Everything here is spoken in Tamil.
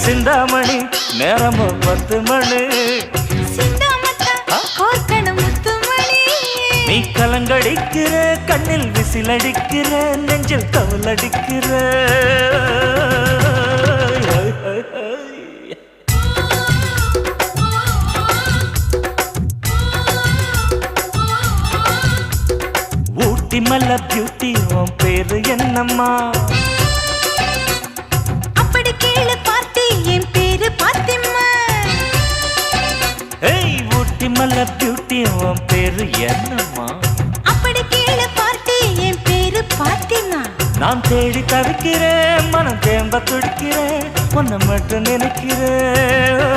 சிந்தாமணி நேரமோ 10 மணி நீ கலங்கடிக்கிற கண்ணில் விசிலடிக்கிற நெஞ்சில் கவலடிக்கிற ஊட்டி மல்ல பியூட்டி உன் பேரு என்னம்மா அப்படி கேளு பார்த்தி என் பேரு பாத்திமா ஏய் ஊட்டி மல்ல பியூட்டி உன் பேரு என்னம்மா அப்படி கேளு பார்த்தி என் பேரு பாத்திமா நான் தேடி தவிக்கிறேன் மனம் தேம்ப துடிக்கிறேன் உன்னை மட்டும் நினைக்கிறேன்